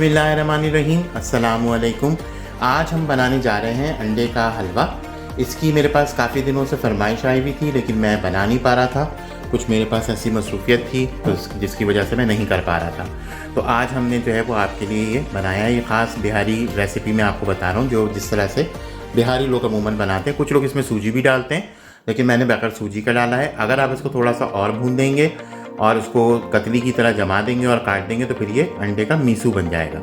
बिस्मिल्लाहिर्रहमानिर्रहीम, अस्सलामुअलैकुम। आज हम बनाने जा रहे हैं अंडे का हलवा। इसकी मेरे पास काफ़ी दिनों से फरमाइश आई हुई थी, लेकिन मैं बना नहीं पा रहा था। कुछ मेरे पास ऐसी मसरूफ़ियत थी तो जिसकी वजह से मैं नहीं कर पा रहा था। तो आज हमने जो है वो आपके लिए ये बनाया है। ये ख़ास बिहारी रेसिपी मैं आपको बता रहा हूँ, जो जिस तरह से बिहारी लोग अमूमन बनाते हैं। कुछ लोग इसमें सूजी भी डालते हैं, लेकिन मैंने बगैर सूजी का डाला है। अगर आप इसको थोड़ा सा और भून देंगे और उसको कतली की तरह जमा देंगे और काट देंगे तो फिर ये अंडे का मीसू बन जाएगा।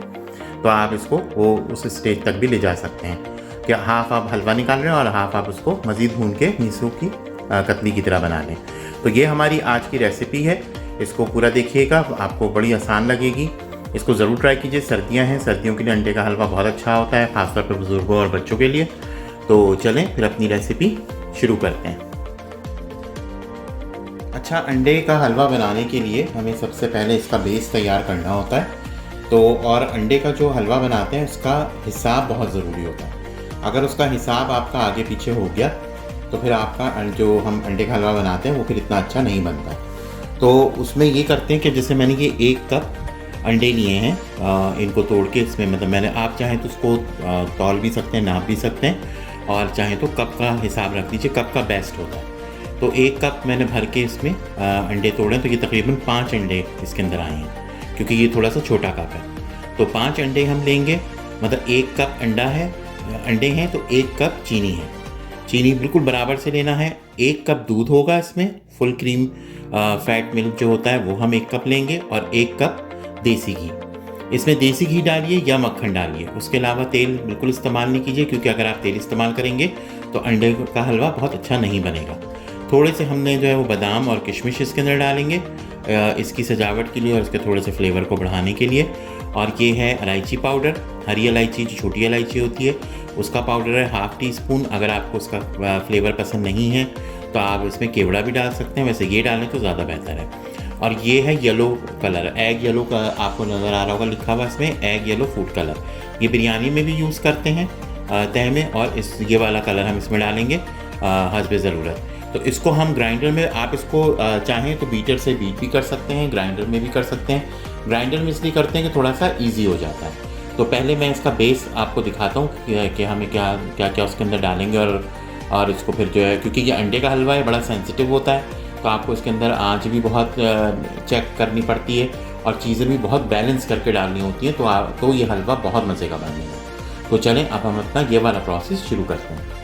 तो आप इसको वो उस स्टेज तक भी ले जा सकते हैं कि हाफ़ आप हलवा निकाल रहे हैं और हाफ़ आप उसको मज़ीद भून के मीसू की कतली की तरह बना लें। तो ये हमारी आज की रेसिपी है। इसको पूरा देखिएगा, आपको बड़ी आसान लगेगी। इसको ज़रूर ट्राई कीजिए। सर्दियाँ हैं, सर्दियों के लिए अंडे का हलवा बहुत अच्छा होता है, ख़ासतौर पर बुज़ुर्गों और बच्चों के लिए। तो चलें फिर अपनी रेसिपी शुरू करते हैं। अच्छा, अंडे का हलवा बनाने के लिए हमें सबसे पहले इसका बेस तैयार करना होता है। तो और अंडे का जो हलवा बनाते हैं उसका हिसाब बहुत ज़रूरी होता है। अगर उसका हिसाब आपका आगे पीछे हो गया तो फिर आपका जो हम अंडे का हलवा बनाते हैं वो फिर इतना अच्छा नहीं बनता। तो उसमें ये करते हैं कि जैसे मैंने ये 1 कप अंडे लिए हैं, इनको तोड़ के इसमें मतलब मैंने, आप चाहें तो उसको तौल भी सकते हैं, नाप भी सकते हैं, और चाहें तो कप का हिसाब रख दीजिए, कप का बेस्ट होता है। तो 1 कप मैंने भर के इसमें अंडे तोड़े, तो ये तकरीबन 5 अंडे इसके अंदर आए हैं, क्योंकि ये थोड़ा सा छोटा कप है। तो 5 अंडे हम लेंगे, मतलब 1 कप अंडे हैं तो 1 कप चीनी है। चीनी बिल्कुल बराबर से लेना है। 1 कप दूध होगा इसमें, फुल क्रीम फैट मिल्क जो होता है वो हम 1 कप लेंगे, और 1 कप देसी घी। इसमें देसी घी डालिए या मक्खन डालिए, उसके अलावा तेल बिल्कुल इस्तेमाल नहीं कीजिए, क्योंकि अगर आप तेल इस्तेमाल करेंगे तो अंडे का हलवा बहुत अच्छा नहीं बनेगा। थोड़े से हमने जो है वो बादाम और किशमिश इसके अंदर डालेंगे इसकी सजावट के लिए और इसके थोड़े से फ्लेवर को बढ़ाने के लिए। और ये है इलायची पाउडर, हरी इलायची जो छोटी इलायची होती है उसका पाउडर है 1/2 टी-स्पून। अगर आपको उसका फ्लेवर पसंद नहीं है तो आप इसमें केवड़ा भी डाल सकते हैं, वैसे ये डालें तो ज़्यादा बेहतर है। और ये है येलो कलर, एग येलो का आपको नज़र आ रहा होगा लिखा हुआ इसमें, एग येलो फूड कलर। ये बिरयानी में भी यूज़ करते हैं तह में, और ये वाला कलर हम इसमें डालेंगे हस्बे ज़रूरत। तो इसको हम ग्राइंडर में, आप इसको चाहें तो बीटर से बीट भी कर सकते हैं, ग्राइंडर में भी कर सकते हैं। ग्राइंडर में इसलिए करते हैं कि थोड़ा सा इजी हो जाता है। तो पहले मैं इसका बेस आपको दिखाता हूँ कि हमें क्या क्या उसके अंदर डालेंगे, और इसको फिर जो है, क्योंकि ये अंडे का हलवा है, बड़ा सेंसिटिव होता है, तो आपको इसके अंदर आँच भी बहुत चेक करनी पड़ती है और चीज़ें भी बहुत बैलेंस करके डालनी होती हैं, तो ये हलवा बहुत मज़े का बनेगा। तो चलें अब हम अपना ये वाला प्रोसेस शुरू करते हैं।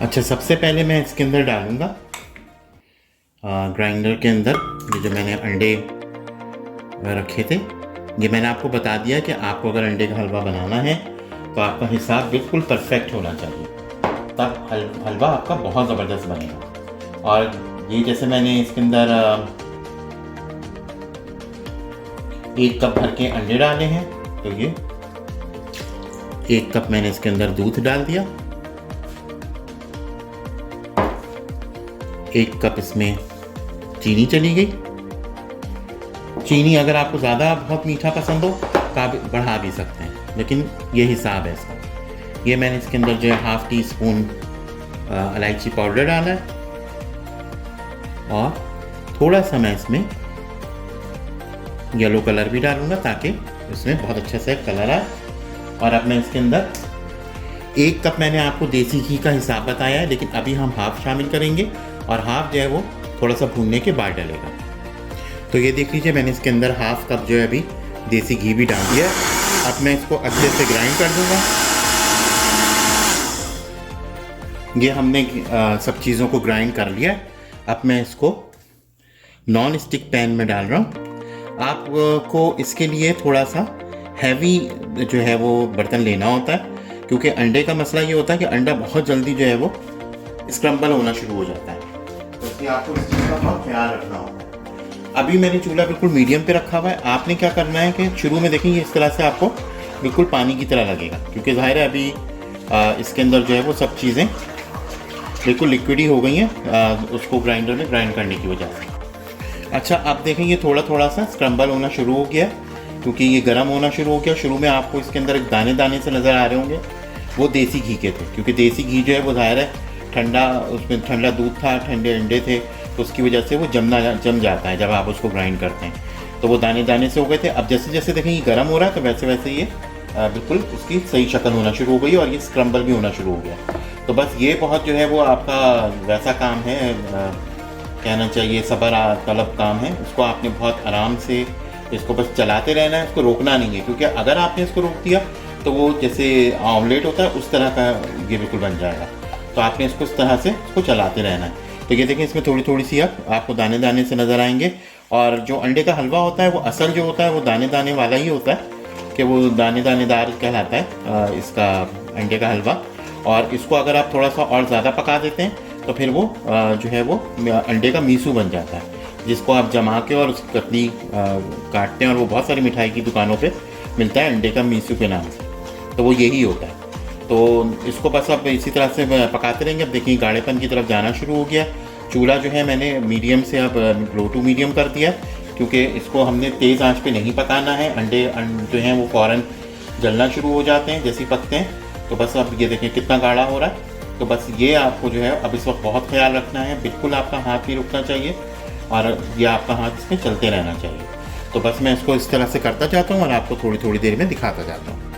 अच्छा, सबसे पहले मैं इसके अंदर डालूँगा ग्राइंडर के अंदर ये जो मैंने अंडे रखे थे। ये मैंने आपको बता दिया कि आपको अगर अंडे का हलवा बनाना है तो आपका हिसाब बिल्कुल परफेक्ट होना चाहिए, तब हलवा आपका बहुत ज़बरदस्त बनेगा। और ये जैसे मैंने इसके अंदर 1 कप भर के अंडे डाले हैं, तो ये 1 कप मैंने इसके अंदर दूध डाल दिया, 1 कप इसमें चीनी चली गई। चीनी अगर आपको ज़्यादा बहुत मीठा पसंद हो तो आप बढ़ा भी सकते हैं, लेकिन ये हिसाब है इसका। ये मैंने इसके अंदर जो है 1/2 टी-स्पून इलायची पाउडर डाला है, और थोड़ा सा मैं इसमें येलो कलर भी डालूंगा ताकि इसमें बहुत अच्छा सा कलर आए। और अब मैं इसके अंदर 1 कप मैंने आपको देसी घी का हिसाब बताया है, लेकिन अभी हम हाफ़ शामिल करेंगे और हाफ़ जो है वो थोड़ा सा भूनने के बाद डलेगा। तो ये देख लीजिए, मैंने इसके अंदर 1/2 कप जो है अभी देसी घी भी डाल दिया है। अब मैं इसको अच्छे से ग्राइंड कर दूंगा। ये हमने सब चीज़ों को ग्राइंड कर लिया। अब मैं इसको नॉन स्टिक पैन में डाल रहा हूँ। आपको इसके लिए थोड़ा सा हैवी जो है वो बर्तन लेना होता है, क्योंकि अंडे का मसला ये होता है कि अंडा बहुत जल्दी जो है वो स्क्रम्बल होना शुरू हो जाता है, तो इसलिए आपको इस चीज़ का बहुत ख्याल रखना होता है। अभी मैंने चूल्हा बिल्कुल मीडियम पे रखा हुआ है। आपने क्या करना है कि शुरू में देखेंगे इस तरह से आपको बिल्कुल पानी की तरह लगेगा, क्योंकि ज़ाहिर है अभी इसके अंदर जो है वो सब चीज़ें बिल्कुल लिक्विडी हो गई हैं उसको ग्राइंडर में ग्राइंड करने की वजह से। अच्छा, अब देखेंगे थोड़ा थोड़ा सा स्क्रम्बल होना शुरू हो गया, क्योंकि ये गर्म होना शुरू हो गया। शुरू में आपको इसके अंदर एक दाने दाने से नज़र आ रहे होंगे, वो देसी घी के थे, क्योंकि देसी घी जो है वो ज़ाहिर है ठंडा, उसमें ठंडा दूध था, ठंडे अंडे थे, तो उसकी वजह से वो जम जाता है जब आप उसको ग्राइंड करते हैं। तो वो दाने दाने से हो गए थे। अब जैसे जैसे देखें ये गर्म हो रहा है तो वैसे वैसे ये बिल्कुल उसकी सही शक्ल होना शुरू हो गई और ये स्क्रम्बल भी होना शुरू हो गया। तो बस ये बहुत जो है वो आपका वैसा काम है, कहना चाहिए सब्र तलब काम है। उसको आपने बहुत आराम से इसको बस चलाते रहना है, इसको रोकना नहीं है, क्योंकि अगर आपने इसको रोक दिया तो वो जैसे ऑमलेट होता है उस तरह का ये बिल्कुल बन जाएगा। तो आपने इसको इस तरह से इसको चलाते रहना है। तो ये देखें इसमें थोड़ी थोड़ी सी आपको दाने दाने से नज़र आएंगे। और जो अंडे का हलवा होता है वो असल जो होता है वो दाने दाने वाला ही होता है, कि वो दाने दानेदार कहलाता है इसका अंडे का हलवा। और इसको अगर आप थोड़ा सा और ज़्यादा पका देते हैं तो फिर वो जो है वो अंडे का मीसू बन जाता है, जिसको आप जमा के और उसकी कतली काटते हैं, और वो बहुत सारी मिठाई की दुकानों पे मिलता है अंडे का मीसू के नाम से। तो वो यही होता है। तो इसको बस आप इसी तरह से पकाते रहेंगे। अब देखिए गाढ़ेपन की तरफ जाना शुरू हो गया। चूल्हा जो है मैंने मीडियम से अब लो टू मीडियम कर दिया, क्योंकि इसको हमने तेज़ आंच पे नहीं पकाना है। अंडे जो हैं वो फ़ौरन जलना शुरू हो जाते हैं जैसे ही पकते हैं। तो बस अब ये देखें कितना गाढ़ा हो रहा है। तो बस ये आपको जो है अब इस वक्त बहुत ख्याल रखना है, बिल्कुल आपका हाथ नहीं रुकना चाहिए और ये आपका हाथ इसमें चलते रहना चाहिए। तो बस मैं इसको इस तरह से करता जाता हूँ और आपको थोड़ी थोड़ी देर में दिखाता जाता हूँ।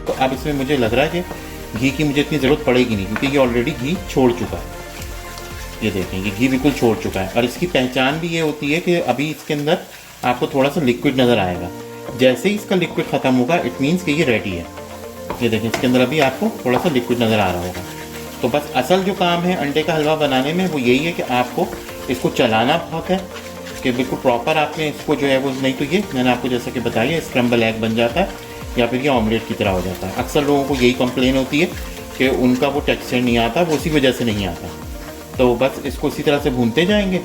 तो अब इसमें मुझे लग रहा है कि घी की मुझे इतनी ज़रूरत पड़ेगी नहीं, क्योंकि ये ऑलरेडी घी छोड़ चुका है। ये देखें ये घी बिल्कुल छोड़ चुका है। और इसकी पहचान भी ये होती है कि अभी इसके अंदर आपको थोड़ा सा लिक्विड नज़र आएगा। जैसे ही इसका लिक्विड ख़त्म होगा इट मीन्स कि ये रेडी है। ये देखें इसके अंदर अभी आपको थोड़ा सा लिक्विड नज़र आ रहा होगा। तो बस असल जो काम है अंडे का हलवा बनाने में वो यही है कि आपको इसको चलाना बहुत है, कि बिल्कुल प्रॉपर आपने इसको जो है वो, नहीं तो ये मैंने आपको जैसा कि बताया स्क्रम्बल एग बन जाता है या फिर ये ऑमलेट की तरह हो जाता है। अक्सर लोगों को यही कंप्लेन होती है कि उनका वो टेक्सचर नहीं आता, वो उसी वजह से नहीं आता। तो बस इसको इसी तरह से भूनते जाएंगे।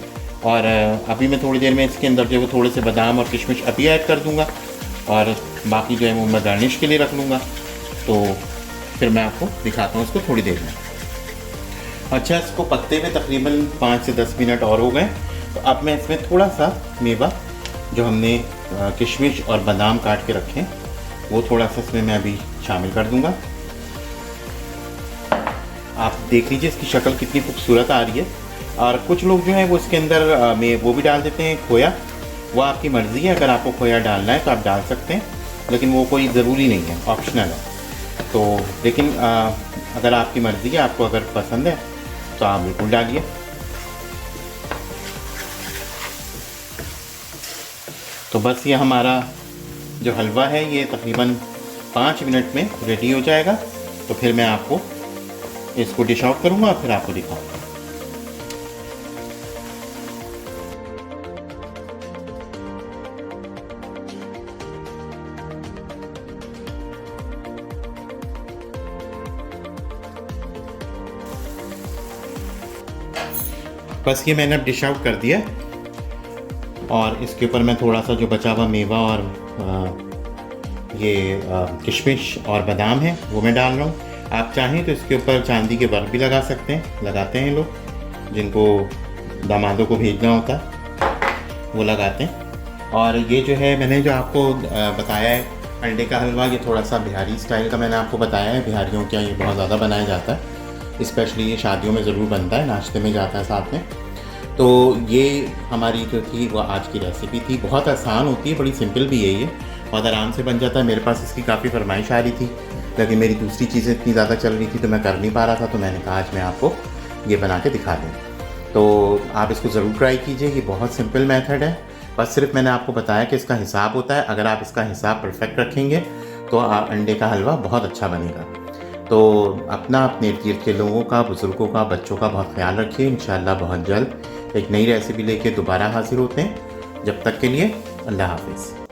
और अभी मैं थोड़ी देर में इसके अंदर जो है वो थोड़े से बादाम और किशमिश अभी ऐड कर दूंगा और बाकी जो है वो मैं गार्निश के लिए रख लूँगा। तो फिर मैं आपको दिखाता हूँ इसको थोड़ी देर में। अच्छा, इसको पकते हुए तकरीबन 5 से 10 मिनट और हो गए। तो अब मैं इसमें थोड़ा सा मेवा जो हमने किशमिश और बादाम काट के रखे हैं वो थोड़ा सा इसमें मैं अभी शामिल कर दूंगा। आप देख लीजिए इसकी शक्ल कितनी खूबसूरत आ रही है। और कुछ लोग जो हैं वो इसके अंदर में वो भी डाल देते हैं खोया। वो आपकी मर्ज़ी है, अगर आपको खोया डालना है तो आप डाल सकते हैं, लेकिन वो कोई ज़रूरी नहीं है, ऑप्शनल है। तो लेकिन अगर आपकी मर्ज़ी है, आपको अगर पसंद है तो आप बिल्कुल डालिए। तो बस ये हमारा जो हलवा है ये तकरीबन 5 मिनट में रेडी हो जाएगा। तो फिर मैं आपको इसको डिश आउट करूँगा और फिर आपको दिखाऊँगा। बस ये मैंने अब डिश आउट कर दिया और इसके ऊपर मैं थोड़ा सा जो बचा हुआ मेवा और ये किशमिश और बादाम है वो मैं डाल रहा हूँ। आप चाहें तो इसके ऊपर चांदी के वर्क भी लगा सकते हैं, लगाते हैं लोग जिनको दामादों को भेजना होता है वो लगाते हैं। और ये जो है मैंने जो आपको बताया है अंडे का हलवा, ये थोड़ा सा बिहारी स्टाइल का मैंने आपको बताया है। बिहारियों के यहाँ ये बहुत ज़्यादा बनाया जाता है, स्पेशली ये शादियों में ज़रूर बनता है, नाश्ते में जाता है साथ में। तो ये हमारी जो थी वो आज की रेसिपी थी। बहुत आसान होती है, बड़ी सिंपल भी है ये, बहुत आराम से बन जाता है। मेरे पास इसकी काफ़ी फरमाइश आ रही थी, लेकिन मेरी दूसरी चीज़ें इतनी ज़्यादा चल रही थी तो मैं कर नहीं पा रहा था। तो मैंने कहा आज मैं आपको ये बना के दिखा दूँ। तो आप इसको ज़रूर ट्राई कीजिए, ये बहुत सिंपल मेथड है। बस सिर्फ मैंने आपको बताया कि इसका हिसाब होता है। अगर आप इसका हिसाब परफेक्ट रखेंगे तो अंडे का हलवा बहुत अच्छा बनेगा। तो अपना, अपने इर्द गिर्द के लोगों का, बुज़ुर्गों का, बच्चों का बहुत ख्याल रखिए। इंशाअल्लाह बहुत जल्द एक नई रेसिपी लेके दोबारा हाजिर होते हैं। जब तक के लिए अल्लाह हाफ़िज़।